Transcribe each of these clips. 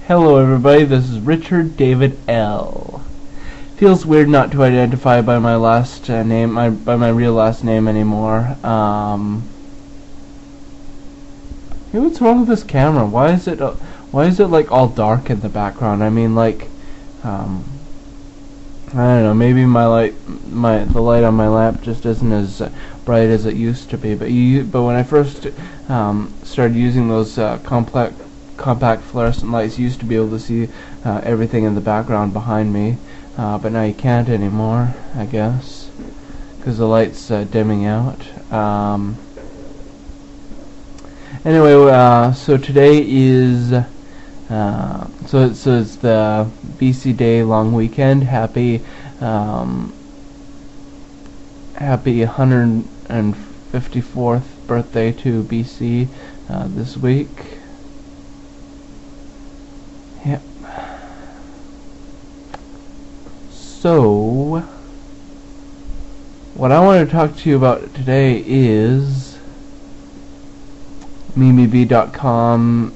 Hello everybody, this is Richard David L. Feels weird not to identify by my last name, by my real last name anymore. Hey, what's wrong with this camera? Why is it like all dark in the background? I mean, like, I don't know. Maybe the light on my lamp just isn't as bright as it used to be. But when I first started using those compact fluorescent lights, you used to be able to see everything in the background behind me, but now you can't anymore, I guess, because the light's dimming out. Anyway, so today is so it's the BC Day long weekend. Happy 154th birthday to BC this week. Yep. So, what I want to talk to you about today is MimiBee.com.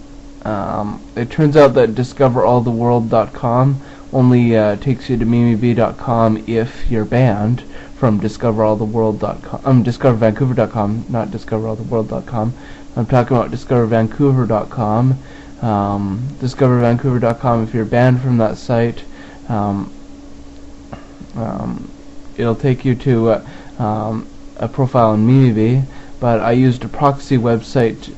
It turns out that DiscoverAllTheWorld.com only takes you to MimiBee.com if you're banned from DiscoverAllTheWorld.com. DiscoverVancouver.com, not DiscoverAllTheWorld.com. I'm talking about DiscoverVancouver.com. DiscoverVancouver.com, if you're banned from that site, it'll take you to a profile in MimiBee, but I used a proxy website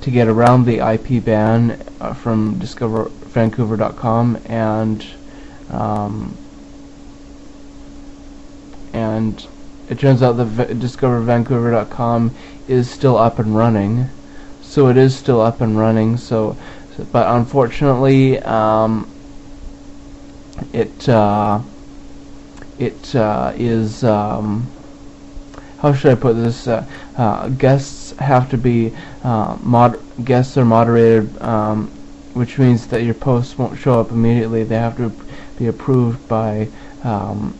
to get around the IP ban from DiscoverVancouver.com, and it turns out that DiscoverVancouver.com is still up and running. So it is still up and running. But unfortunately, it is. How should I put this? Guests have to be guests are moderated, which means that your posts won't show up immediately. They have to be approved by an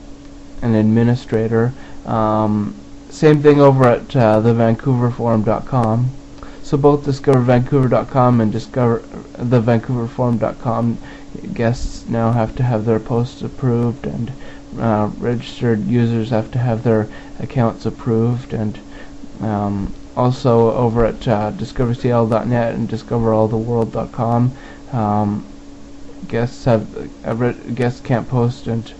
administrator. Same thing over at thevancouverforum.com. So both DiscoverVancouver.com and thevancouverforum.com guests now have to have their posts approved, and registered users have to have their accounts approved, and also over at DiscoverCL.net and DiscoverAllTheWorld.com, guests can't post, and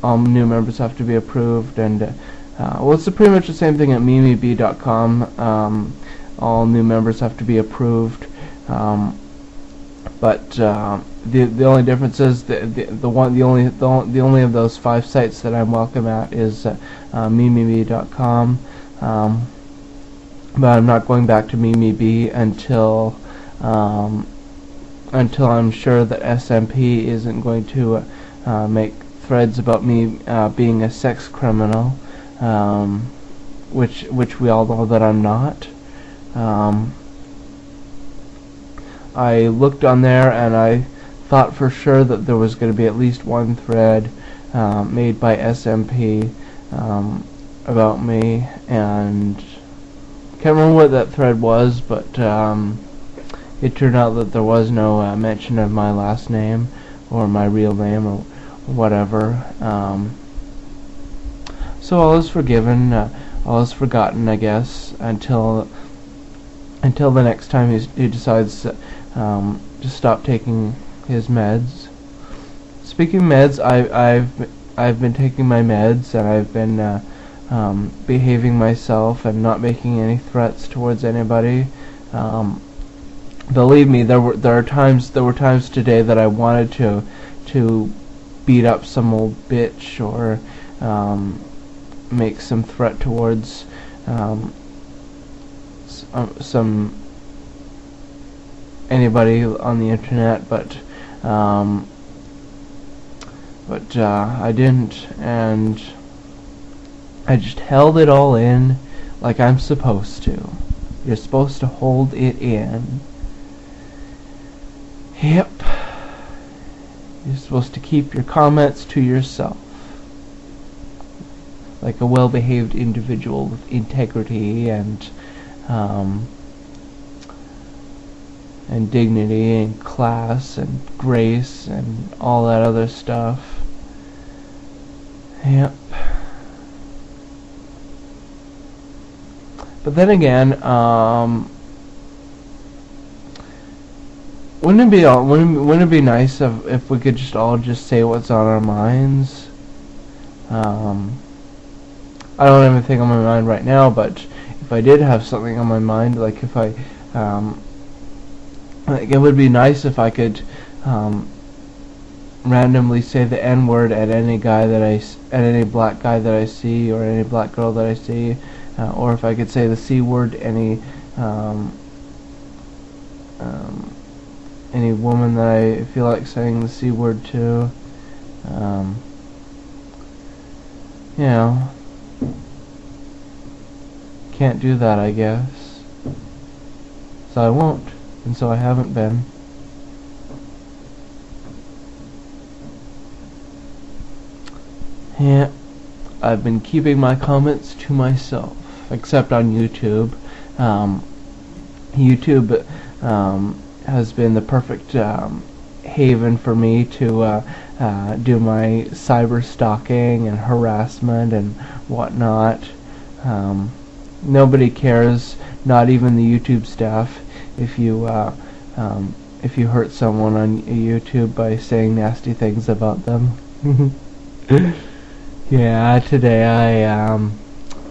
all new members have to be approved, and well, it's pretty much the same thing at MimiBee.com. All new members have to be approved, but the only difference is the only of those 5 sites that I'm welcome at is MimiBee.com. But I'm not going back to MimiBee until I'm sure that SMP isn't going to make threads about me being a sex criminal, which we all know that I'm not. I looked on there and I thought for sure that there was going to be at least one thread made by SMP about me, and can't remember what that thread was, but it turned out that there was no mention of my last name or my real name or whatever. So all is forgiven, all is forgotten, I guess, until the next time he decides to stop taking his meds. Speaking of meds, I've been taking my meds, and I've been behaving myself and not making any threats towards anybody. Believe me, there were times today that I wanted to beat up some old bitch or make some threat towards some anybody on the internet, but I didn't, and I just held it all in like I'm supposed to. You're supposed to hold it in. Yep. You're supposed to keep your comments to yourself, like a well-behaved individual with integrity and and dignity and class and grace and all that other stuff. Yep. But then again, wouldn't it be nice if we could just all just say what's on our minds? I don't have anything on my mind right now, but if I did have something on my mind, like if I, like it would be nice if I could randomly say the N-word at any any black guy that I see, or any black girl that I see, or if I could say the C-word any woman that I feel like saying the C-word to. You know, can't do that, I guess. So I won't, and so I haven't been. Yeah, I've been keeping my comments to myself, except on YouTube. YouTube has been the perfect haven for me to do my cyber stalking and harassment and whatnot. Nobody cares, not even the YouTube staff, if you hurt someone on YouTube by saying nasty things about them. Yeah, today I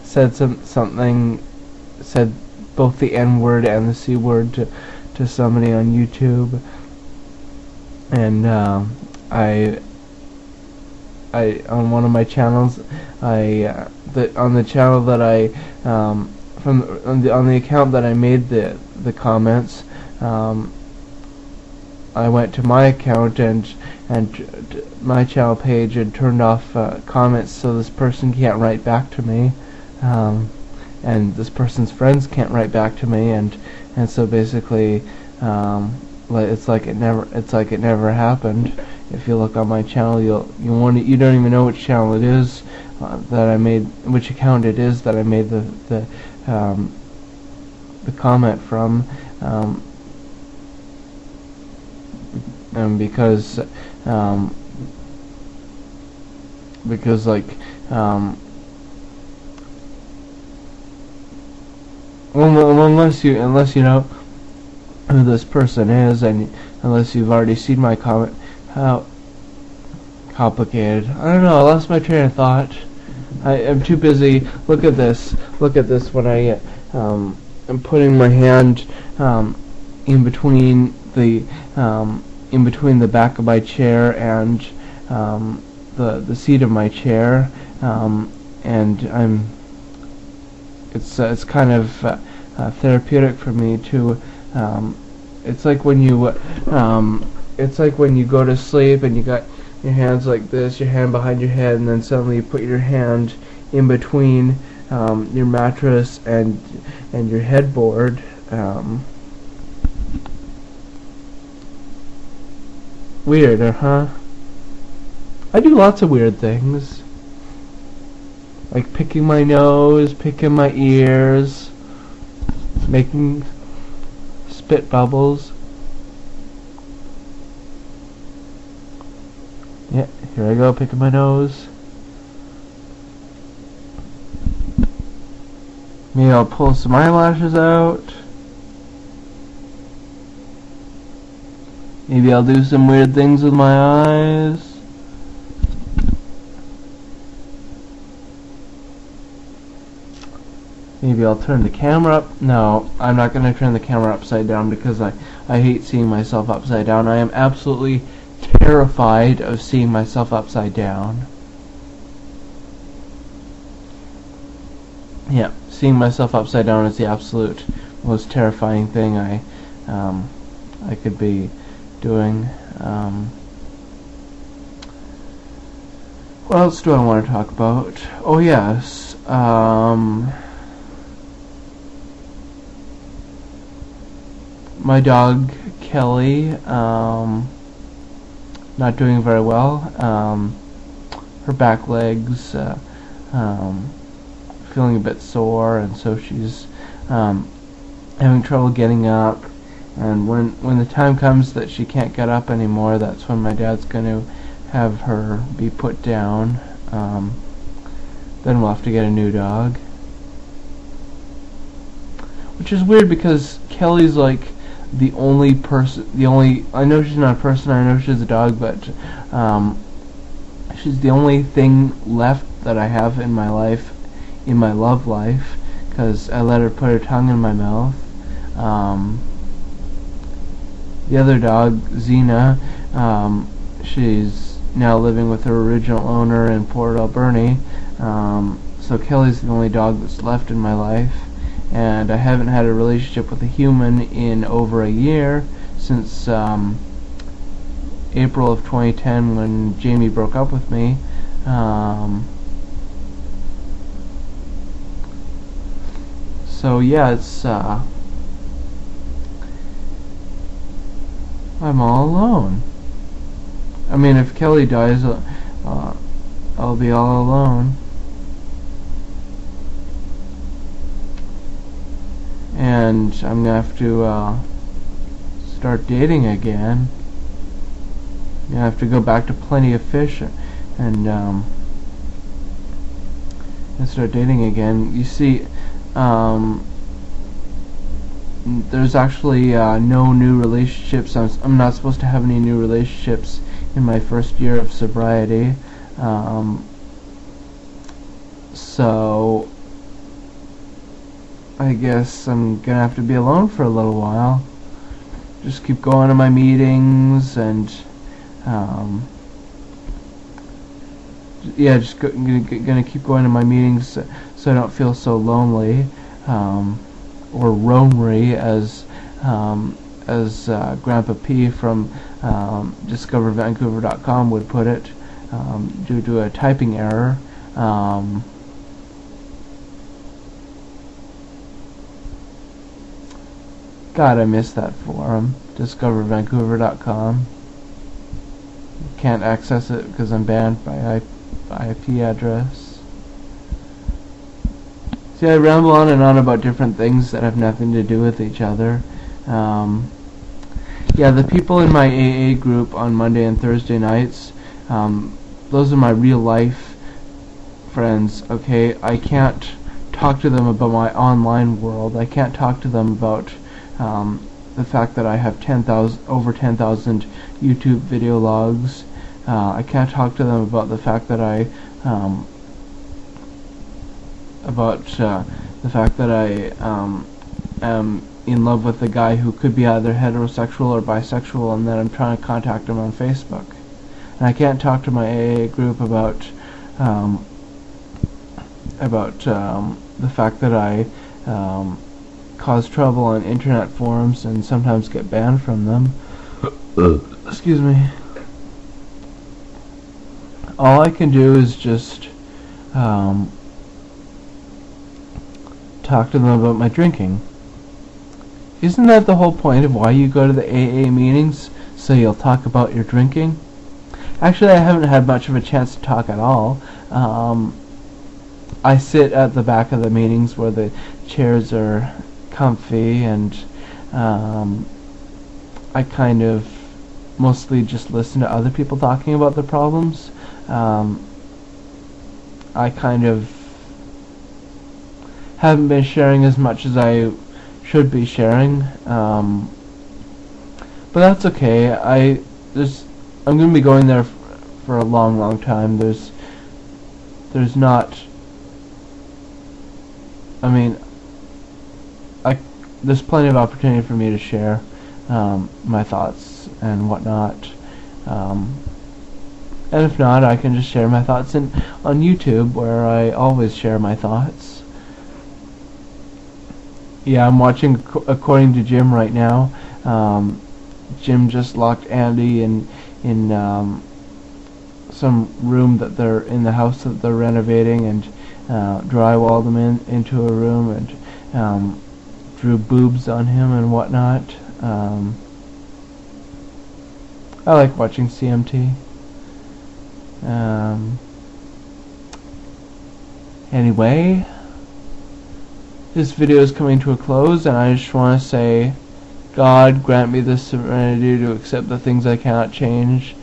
said said both the N-word and the C-word to somebody on YouTube, and I on one of my channels, on the channel that I on the account that I made the comments, I went to my account and my channel page and turned off comments, so this person can't write back to me, and this person's friends can't write back to me, and so basically it's like it never happened. If you look on my channel, you don't even know which channel it is that I made, which account it is that I made the comment from, and because like unless you know who this person is, and unless you've already seen my comment, how complicated. I don't know, I lost my train of thought. I'm too busy. Look at this when I am putting my hand in between the back of my chair and the seat of my chair, and it's kind of therapeutic for me to it's like when you go to sleep and you got your hands like this, your hand behind your head, and then suddenly you put your hand in between your mattress and your headboard. Weird, huh? I do lots of weird things, like picking my nose, picking my ears, making spit bubbles. Yeah, here I go, picking my nose. Maybe I'll pull some eyelashes out. Maybe I'll do some weird things with my eyes. Maybe I'll turn the camera up. No, I'm not going to turn the camera upside down because I hate seeing myself upside down. I am absolutely terrified of seeing myself upside down. Yeah, seeing myself upside down is the absolute most terrifying thing I could be doing. What else do I want to talk about? Oh yes, my dog Kelly, not doing very well. Her back legs feeling a bit sore, and so she's having trouble getting up, And when the time comes that she can't get up anymore, that's when my dad's going to have her be put down. Then we'll have to get a new dog. Which is weird because Kelly's like the only person, I know she's not a person, I know she's a dog, but she's the only thing left that I have in my life, in my love life, because I let her put her tongue in my mouth. The other dog, Xena, she's now living with her original owner in Port Alberni. So Kelly's the only dog that's left in my life, and I haven't had a relationship with a human in over a year, since April of 2010 when Jamie broke up with me. So yeah, it's I'm all alone. I mean, if Kelly dies, I'll be all alone. And I'm gonna have to start dating again. I have to go back to Plenty of Fish and start dating again. You see, there's actually no new relationships. I'm not supposed to have any new relationships in my first year of sobriety. So I guess I'm gonna have to be alone for a little while. Just keep going to my meetings and yeah, just gonna keep going to my meetings so I don't feel so lonely, or roamery, as Grandpa P from DiscoverVancouver.com would put it, due to a typing error. God, I miss that forum, DiscoverVancouver.com. Can't access it because I'm banned by IP address. See, I ramble on and on about different things that have nothing to do with each other. Yeah, the people in my AA group on Monday and Thursday nights, those are my real life friends, okay? I can't talk to them about my online world. I can't talk to them about the fact that I have over 10,000 YouTube video logs. I can't talk to them about the fact that I am in love with a guy who could be either heterosexual or bisexual, and then I'm trying to contact him on Facebook. And I can't talk to my AA group about the fact that I cause trouble on internet forums and sometimes get banned from them. Excuse me. All I can do is just talk to them about my drinking. Isn't that the whole point of why you go to the AA meetings? So you'll talk about your drinking? Actually, I haven't had much of a chance to talk at all. I sit at the back of the meetings where the chairs are comfy, and I kind of mostly just listen to other people talking about their problems. I kind of haven't been sharing as much as I should be sharing, but that's okay. I'm going to be going there for a long time. There's not, I mean, there's plenty of opportunity for me to share my thoughts and whatnot. And if not, I can just share my thoughts on YouTube, where I always share my thoughts. Yeah, I'm watching According to Jim right now. Jim just locked Andy in some room that they're in the house that they're renovating, and drywalled him into a room, and drew boobs on him and whatnot. I like watching CMT. Anyway, this video is coming to a close, and I just want to say God, grant me the serenity to accept the things I cannot change.